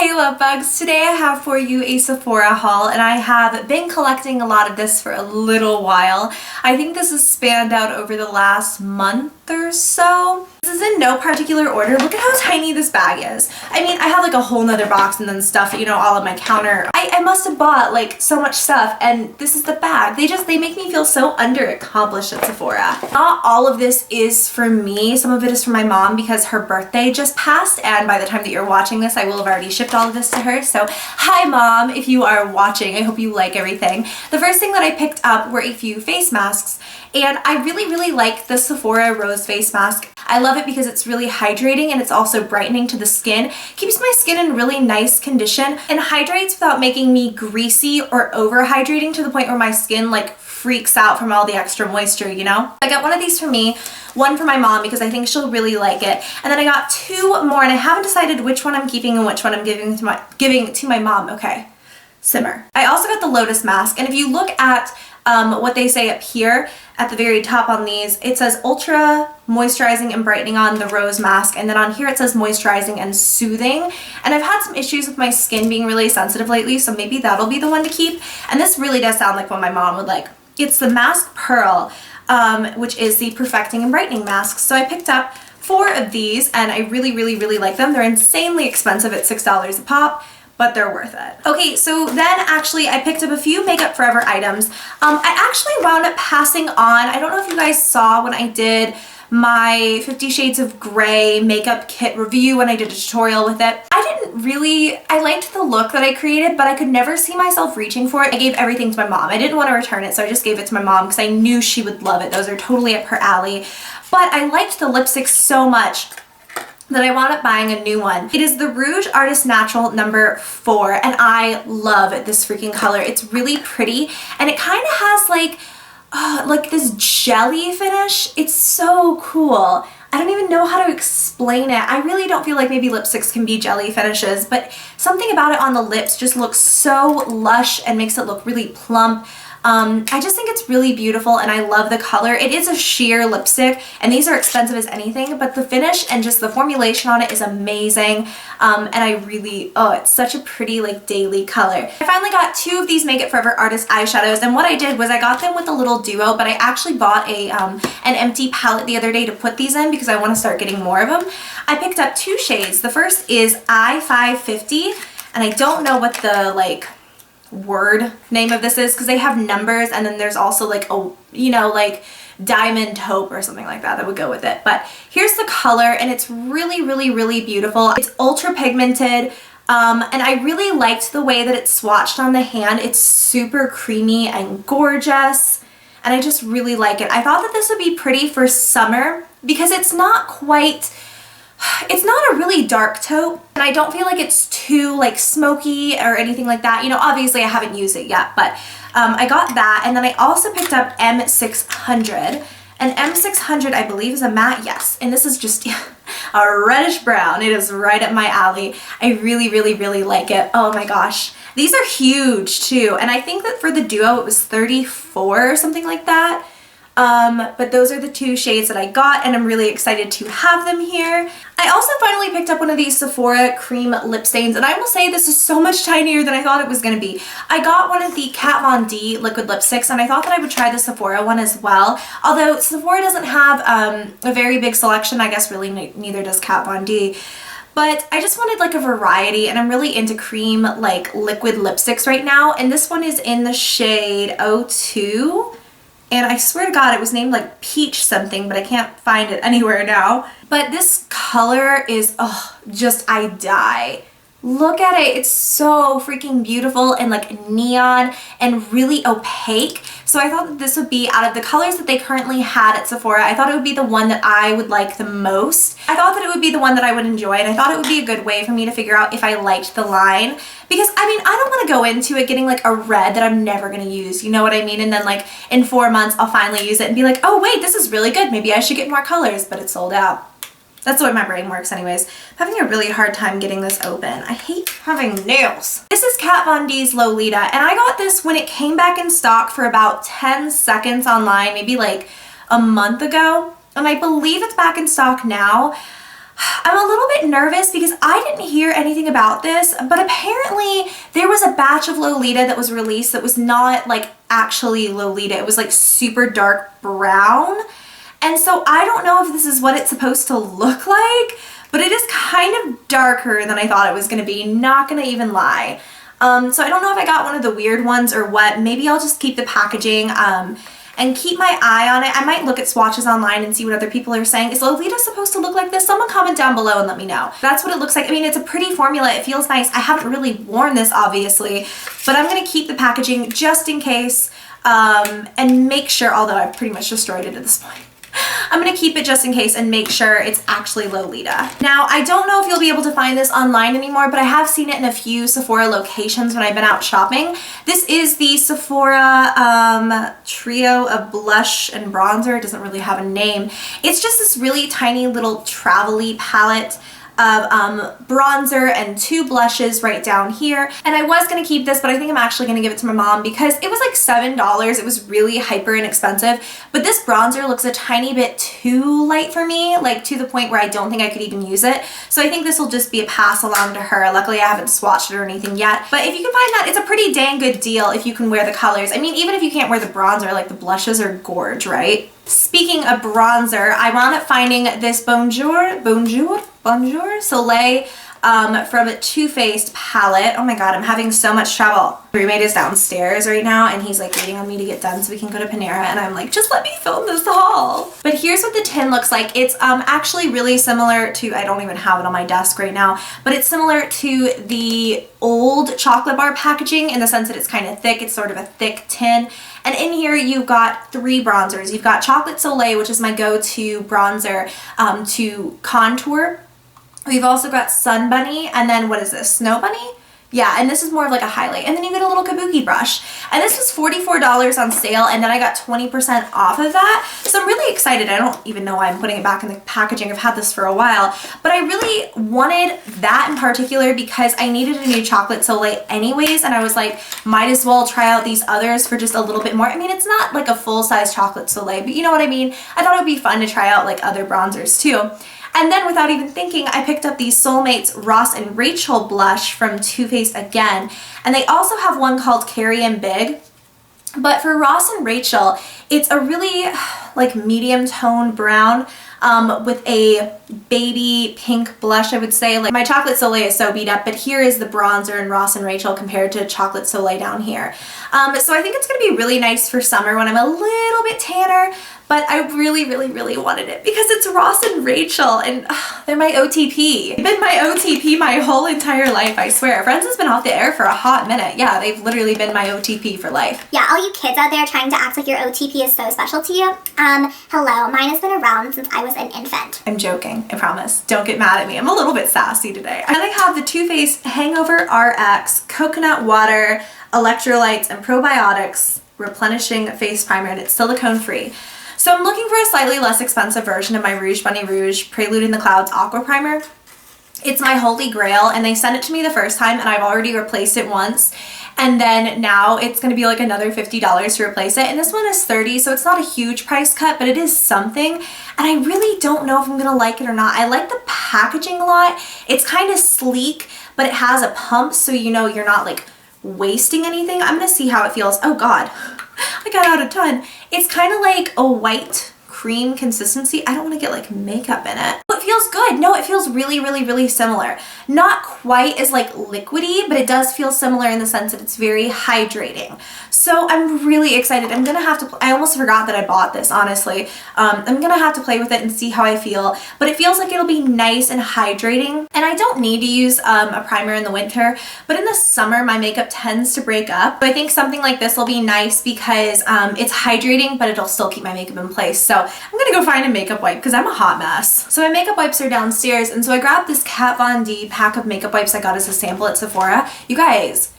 Hey love bugs, today I have for you a Sephora haul and I have been collecting a lot of this for a little while. I think this has spanned out over the last month or so. This is in no particular order. Look at how tiny this bag is. I mean, I have like a whole nother box and then stuff, you know, all on my counter. I must have bought like so much stuff and this is the bag. They make me feel so under-accomplished at Sephora. Not all of this is for me. Some of it is for my mom because her birthday just passed and by the time that you're watching this, I will have already shipped all of this to her. So hi mom, if you are watching, I hope you like everything. The first thing that I picked up were a few face masks and I really like the Sephora Rose face mask. I love it because it's really hydrating and it's also brightening to the skin. Keeps my skin in really nice condition and hydrates without making me greasy or over hydrating to the point where my skin like freaks out from all the extra moisture, you know? I got one of these for me, one for my mom because I think she'll really like it. And then I got two more and I haven't decided which one I'm keeping and which one I'm giving to my mom. Okay, simmer. I also got the Lotus mask and if you look at what they say up here at the very top on these, it says ultra moisturizing and brightening on the rose mask, and then on here it says moisturizing and soothing. And I've had some issues with my skin being really sensitive lately, so maybe that'll be the one to keep. And this really does sound like what my mom would like. It's the Mask Pearl, which is the perfecting and brightening mask. So I picked up 4 of these and I really like them. They're insanely expensive at $6 a pop, but they're worth it. Okay, so then actually I picked up a few Makeup Forever items. I actually wound up passing on, I don't know if you guys saw when I did my 50 Shades of Grey makeup kit review when I did a tutorial with it. I liked the look that I created, but I could never see myself reaching for it. I gave everything to my mom. I didn't want to return it, so I just gave it to my mom because I knew she would love it. Those are totally up her alley. But I liked the lipstick so much that I wound up buying a new one. It is the Rouge Artist Natural number 4 and I love this freaking color. It's really pretty and it kind of has like this jelly finish. It's so cool. I don't even know how to explain it. I really don't feel like maybe lipsticks can be jelly finishes, but something about it on the lips just looks so lush and makes it look really plump. I just think it's really beautiful and I love the color. It is a sheer lipstick and these are expensive as anything, but the finish and just the formulation on it is amazing. And I really, it's such a pretty like daily color. I finally got 2 of these Makeup Forever Artist eyeshadows and what I did was I got them with a little duo, but I actually bought an empty palette the other day to put these in because I want to start getting more of them. I picked up 2 shades. The first is I-550 and I don't know what the word name of this is because they have numbers and then there's also like a, you know, like diamond taupe or something like that would go with it. But here's the color and it's really beautiful. It's ultra pigmented and I really liked the way that it's swatched on the hand. It's super creamy and gorgeous and I just really like it. I thought that this would be pretty for summer because it's not a really dark taupe and I don't feel like it's too like smoky or anything like that. You know, obviously I haven't used it yet, but I got that and then I also picked up M600 and M600 I believe is a matte, yes, and this is just a reddish brown. It is right up my alley. I really like it. Oh my gosh. These are huge too and I think that for the duo it was 34 or something like that. But those are the 2 shades that I got and I'm really excited to have them here. I also finally picked up one of these Sephora cream lip stains and I will say this is so much tinier than I thought it was going to be. I got one of the Kat Von D liquid lipsticks and I thought that I would try the Sephora one as well. Although Sephora doesn't have a very big selection, I guess really neither does Kat Von D. But I just wanted like a variety and I'm really into cream like liquid lipsticks right now and this one is in the shade 02. And I swear to God, it was named like peach something, but I can't find it anywhere now. But this color is, just I die. Look at it. It's so freaking beautiful and like neon and really opaque. So I thought that this would be, out of the colors that they currently had at Sephora, I thought it would be the one that I would like the most. I thought that it would be the one that I would enjoy and I thought it would be a good way for me to figure out if I liked the line. Because I mean, I don't want to go into it getting like a red that I'm never going to use, you know what I mean? And then like in 4 months, I'll finally use it and be like, oh wait, this is really good. Maybe I should get more colors, but it's sold out. That's the way my brain works anyways. I'm having a really hard time getting this open. I hate having nails. This is Kat Von D's Lolita and I got this when it came back in stock for about 10 seconds online, maybe like a month ago. And I believe it's back in stock now. I'm a little bit nervous because I didn't hear anything about this, but apparently there was a batch of Lolita that was released that was not like actually Lolita. It was like super dark brown. And so I don't know if this is what it's supposed to look like, but it is kind of darker than I thought it was going to be, not going to even lie. So I don't know if I got one of the weird ones or what. Maybe I'll just keep the packaging and keep my eye on it. I might look at swatches online and see what other people are saying. Is Lolita supposed to look like this? Someone comment down below and let me know. That's what it looks like. I mean, it's a pretty formula. It feels nice. I haven't really worn this, obviously, but I'm going to keep the packaging just in case and make sure, although I've pretty much destroyed it at this point. I'm going to keep it just in case and make sure it's actually Lolita. Now, I don't know if you'll be able to find this online anymore, but I have seen it in a few Sephora locations when I've been out shopping. This is the Sephora trio of blush and bronzer. It doesn't really have a name. It's just this really tiny little travel-y palette of bronzer and 2 blushes right down here. And I was gonna keep this, but I think I'm actually gonna give it to my mom because it was like $7. It was really hyper inexpensive, but this bronzer looks a tiny bit too light for me, like to the point where I don't think I could even use it. So I think this will just be a pass along to her. Luckily I haven't swatched it or anything yet, but if you can find that, it's a pretty dang good deal if you can wear the colors. I mean, even if you can't wear the bronzer, like the blushes are gorge, right? Speaking of bronzer, I wound up finding this Bonjour Solei from a Too Faced palette. Oh my god, I'm having so much trouble. My roommate is downstairs right now and he's like waiting on me to get done so we can go to Panera, and I'm like, just let me film this haul. But here's what the tin looks like. It's actually really similar to, I don't even have it on my desk right now, but it's similar to the old chocolate bar packaging in the sense that it's kind of thick. It's sort of a thick tin. And in here you've got 3 bronzers. You've got Chocolate Soleil, which is my go-to bronzer to contour. We've also got Sun Bunny, and then what is this, Snow Bunny? Yeah, and this is more of like a highlight. And then you get a little kabuki brush. And this was $44 on sale, and then I got 20% off of that. So I'm really excited. I don't even know why I'm putting it back in the packaging. I've had this for a while. But I really wanted that in particular because I needed a new Chocolate Soleil anyways, and I was like, might as well try out these others for just a little bit more. I mean, it's not like a full-size Chocolate Soleil, but you know what I mean? I thought it would be fun to try out like other bronzers too. And then without even thinking, I picked up the Soulmates Ross and Rachel blush from Too Faced again. And they also have one called Carrie and Big. But for Ross and Rachel, it's a really like medium toned brown with a baby pink blush, I would say. Like my Chocolate Soleil is so beat up, but here is the bronzer in Ross and Rachel compared to Chocolate Soleil down here. So I think it's going to be really nice for summer when I'm a little bit tanner. But I really, really, really wanted it because it's Ross and Rachel and they're my OTP. They've been my OTP my whole entire life, I swear. Friends has been off the air for a hot minute. Yeah, they've literally been my OTP for life. Yeah, all you kids out there trying to act like your OTP is so special to you. Hello, mine has been around since I was an infant. I'm joking, I promise. Don't get mad at me. I'm a little bit sassy today. And I have the Too Faced Hangover RX Coconut Water, Electrolytes, and Probiotics Replenishing Face Primer, and it's silicone free. So I'm looking for a slightly less expensive version of my Rouge Bunny Rouge Prelude in the Clouds Aqua Primer. It's my holy grail, and they sent it to me the first time, and I've already replaced it once. And then now it's going to be like another $50 to replace it. And this one is $30, so it's not a huge price cut, but it is something. And I really don't know if I'm going to like it or not. I like the packaging a lot. It's kind of sleek, but it has a pump, so you know you're not like wasting anything. I'm going to see how it feels. Oh God. I got out a ton. It's kind of like a white cream consistency. I don't want to get like makeup in it. It feels good. No, it feels really, really, really similar. Not quite as like liquidy, but it does feel similar in the sense that it's very hydrating. So I'm really excited. I'm gonna have to, I almost forgot that I bought this, honestly. I'm gonna have to play with it and see how I feel, but it feels like it'll be nice and hydrating. And I don't need to use a primer in the winter, but in the summer, my makeup tends to break up. So I think something like this will be nice because it's hydrating, but it'll still keep my makeup in place. So I'm gonna go find a makeup wipe because I'm a hot mess. So my makeup wipes are downstairs, and so I grabbed this Kat Von D pack of makeup wipes I got as a sample at Sephora. You guys,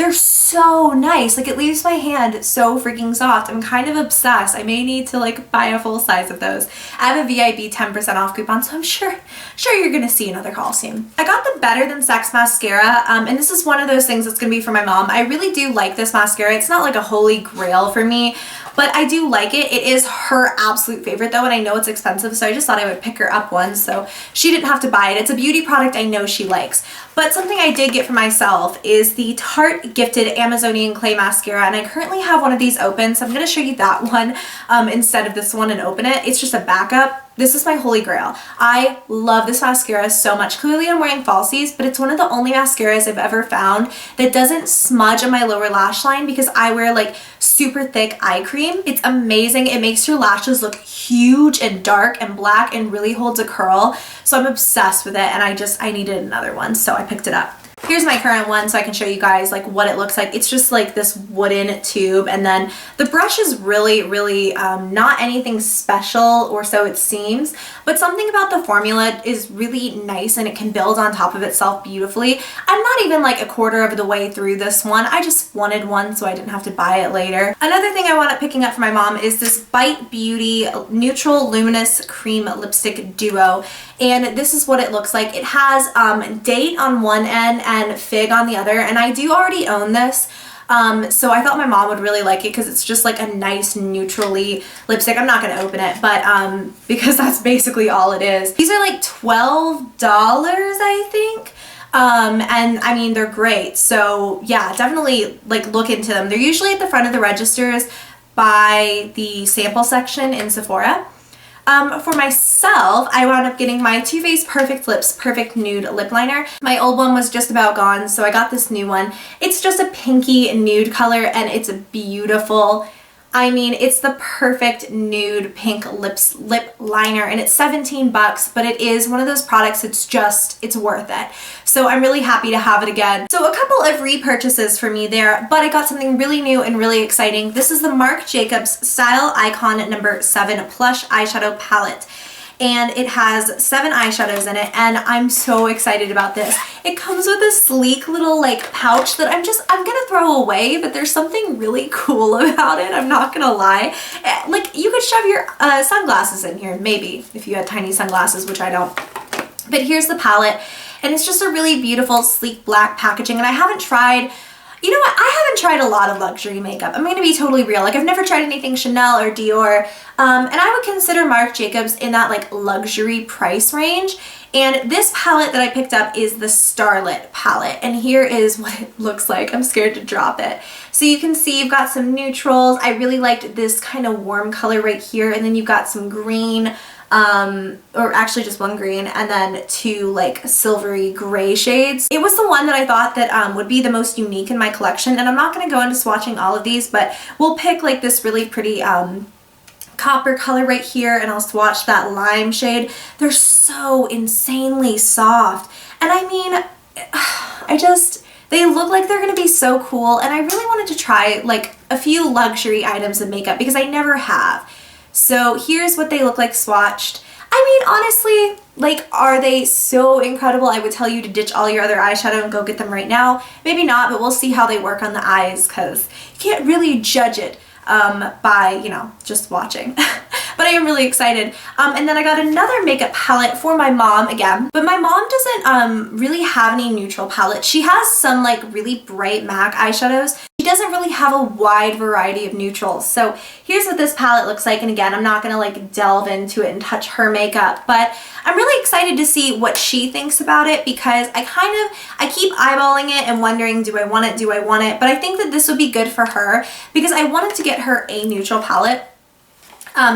they're so nice. Like, it leaves my hand so freaking soft. I'm kind of obsessed. I may need to like buy a full size of those. I have a VIB 10% off coupon, so I'm sure you're gonna see another haul soon. I got the Better Than Sex mascara, and this is one of those things that's gonna be for my mom. I really do like this mascara. It's not like a holy grail for me, but I do like it. It is her absolute favorite though, and I know it's expensive, so I just thought I would pick her up one so she didn't have to buy it. It's a beauty product I know she likes. But something I did get for myself is the Tarte Gifted Amazonian Clay Mascara, and I currently have one of these open, so I'm going to show you that one instead of this one and open it. It's just a backup. This is my holy grail. I love this mascara so much. Clearly I'm wearing falsies, but it's one of the only mascaras I've ever found that doesn't smudge on my lower lash line because I wear like super thick eye cream. It's amazing. It makes your lashes look huge and dark and black and really holds a curl. So I'm obsessed with it, and I needed another one, so I picked it up. Here's my current one so I can show you guys like what it looks like. It's just like this wooden tube, and then the brush is really not anything special, or so it seems, but something about the formula is really nice and it can build on top of itself beautifully. I'm not even like a quarter of the way through this one. I just wanted one so I didn't have to buy it later. Another thing I wound up picking up for my mom is this Bite Beauty Neutral Luminous Cream Lipstick Duo, and this is what it looks like. It has date on one end and fig on the other, and I do already own this, so I thought my mom would really like it because it's just like a nice neutrally lipstick. I'm not going to open it, but because that's basically all it is. These are like $12, I think. And I mean, they're great. So yeah, definitely like look into them. They're usually at the front of the registers by the sample section in Sephora. For myself, I wound up getting my Too Faced Perfect Lips Perfect Nude Lip Liner. My old one was just about gone, so I got this new one. It's just a pinky nude color, and it's beautiful. I mean, it's the perfect nude pink lip liner, and it's 17 bucks, but it is one of those products it's worth it. So I'm really happy to have it again. So a couple of repurchases for me there, but I got something really new and really exciting. This is the Marc Jacobs Style Icon No. 7 Plush Eyeshadow Palette. And it has 7 eyeshadows in it, and I'm so excited about this. It comes with a sleek little like pouch that I'm gonna throw away, but there's something really cool about it, I'm not gonna lie. Like, you could shove your sunglasses in here, maybe, if you had tiny sunglasses, which I don't. But here's the palette, and it's just a really beautiful, sleek black packaging, and I haven't tried, you know what, I haven't tried a lot of luxury makeup. I'm gonna be totally real. Like, I've never tried anything Chanel or Dior, and I would consider Marc Jacobs in that like luxury price range. And this palette that I picked up is the Starlit palette, and here is what it looks like. I'm scared to drop it. So you can see you've got some neutrals. I really liked this kind of warm color right here, and then you've got some green, or actually just one green, and then 2 like silvery gray shades. It was the one that I thought that would be the most unique in my collection, and I'm not going to go into swatching all of these, but we'll pick like this really pretty copper color right here, and I'll swatch that lime shade. They're so insanely soft, and I mean, they look like they're going to be so cool, and I really wanted to try like a few luxury items of makeup because I never have. So here's what they look like swatched. I mean, honestly, like, are they so incredible? I would tell you to ditch all your other eyeshadow and go get them right now. Maybe not, but we'll see how they work on the eyes because you can't really judge it by, you know, just watching. But I am really excited. And then I got another makeup palette for my mom again, but my mom doesn't really have any neutral palettes. She has some like really bright MAC eyeshadows. She doesn't really have a wide variety of neutrals. So here's what this palette looks like, and again, I'm not gonna like delve into it and touch her makeup, but I'm really excited to see what she thinks about it because I keep eyeballing it and wondering, do I want it? But I think that this would be good for her because I wanted to get her a neutral palette.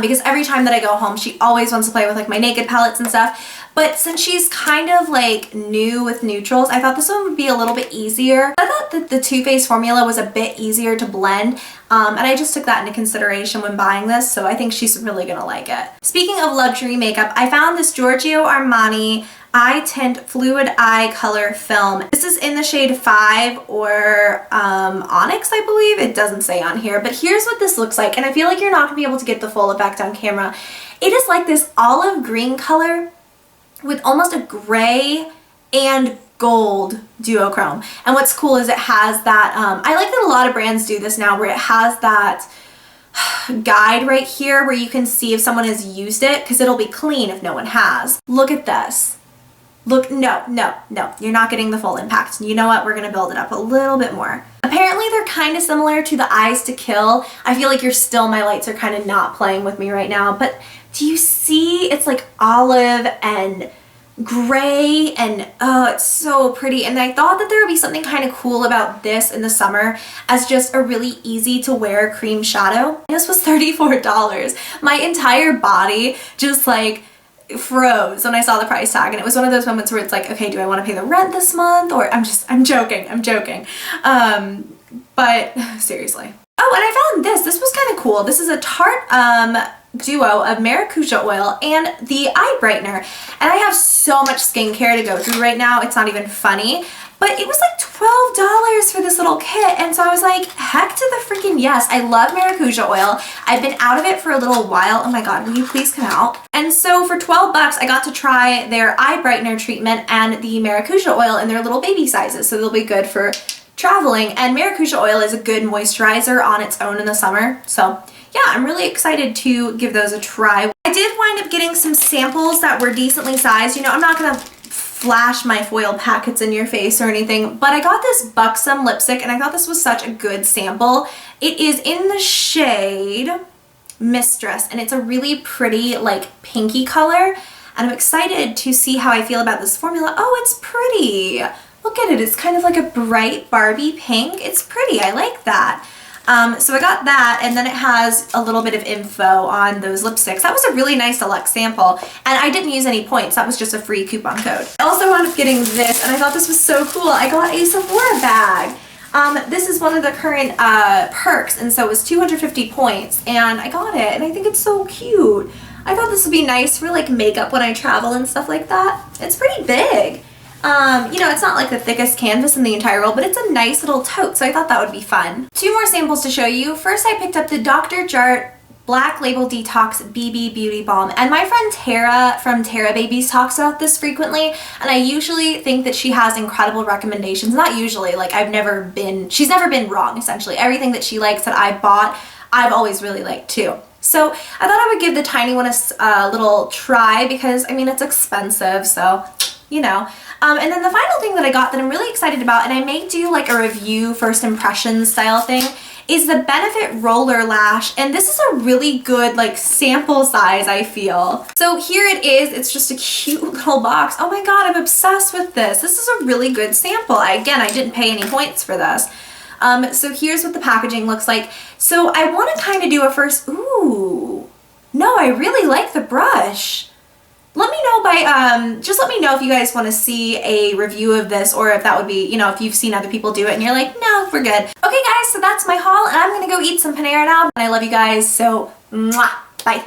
Because every time that I go home, she always wants to play with like my Naked palettes and stuff. But since she's kind of like new with neutrals, I thought this one would be a little bit easier. I thought that the Too Faced formula was a bit easier to blend, and I just took that into consideration when buying this, so I think she's really gonna like it. Speaking of luxury makeup, I found this Giorgio Armani Eye Tint Fluid Eye Color Film. This is in the shade 5 or Onyx, I believe. It doesn't say on here, but here's what this looks like, and I feel like you're not gonna be able to get the full effect on camera. It is like this olive green color with almost a gray and gold duochrome. And what's cool is it has that, I like that a lot of brands do this now, where it has that guide right here where you can see if someone has used it, because it'll be clean if no one has. Look at this. Look, no, you're not getting the full impact. You know what? We're gonna build it up a little bit more. Apparently they're kind of similar to the Eyes to Kill. I feel like my lights are kind of not playing with me right now, but do you see? It's like olive and gray, and oh, it's so pretty. And I thought that there would be something kind of cool about this in the summer as just a really easy to wear cream shadow. This was $34. My entire body just like froze when I saw the price tag, and it was one of those moments where it's like, okay, do I want to pay the rent this month? Or I'm joking. But seriously. Oh, and I found this was kind of cool. This is a Tarte duo of maracuja oil and the eye brightener, and I have so much skincare to go through right now, it's not even funny, but it was like $12 for this little kit, and so I was like, heck to the freaking yes. I love maracuja oil. I've been out of it for a little while. Oh my god, will you please come out? And so for 12 bucks I got to try their eye brightener treatment and the maracuja oil in their little baby sizes, so they'll be good for traveling. And maracuja oil is a good moisturizer on its own in the summer, so yeah, I'm really excited to give those a try. I did wind up getting some samples that were decently sized. You know, I'm not gonna flash my foil packets in your face or anything, but I got this Buxom lipstick and I thought this was such a good sample. It is in the shade Mistress, and it's a really pretty like pinky color, and I'm excited to see how I feel about this formula. Oh, it's pretty. Look at it. It's kind of like a bright Barbie pink. It's pretty. I like that. So I got that, and then it has a little bit of info on those lipsticks. That was a really nice deluxe sample, and I didn't use any points. That was just a free coupon code. I also wound up getting this, and I thought this was so cool. I got a Sephora bag. This is one of the current perks, and so it was 250 points, and I got it, and I think it's so cute. I thought this would be nice for like makeup when I travel and stuff like that. It's pretty big. You know, it's not like the thickest canvas in the entire world, but it's a nice little tote, so I thought that would be fun. Two more samples to show you. First, I picked up the Dr. Jart Black Label Detox BB Beauty Balm, and my friend Tara from Tara Babies talks about this frequently, and I usually think that she has incredible recommendations. Not usually, like she's never been wrong, essentially. Everything that she likes that I bought, I've always really liked too. So I thought I would give the tiny one a little try because, I mean, it's expensive, so, you know. And then the final thing that I got that I'm really excited about, and I may do like a review first impressions style thing, is the Benefit Roller Lash, and this is a really good like sample size, I feel. So here it is. It's just a cute little box. Oh my god, I'm obsessed with this. This is a really good sample. Again, I didn't pay any points for this. So here's what the packaging looks like. So I want to kind of do a first, ooh, no, I really like the brush. Let me know by, just let me know if you guys want to see a review of this, or if that would be, you know, if you've seen other people do it and you're like, no, we're good. Okay guys, so that's my haul, and I'm gonna go eat some Panera now, and I love you guys, so mwah, bye.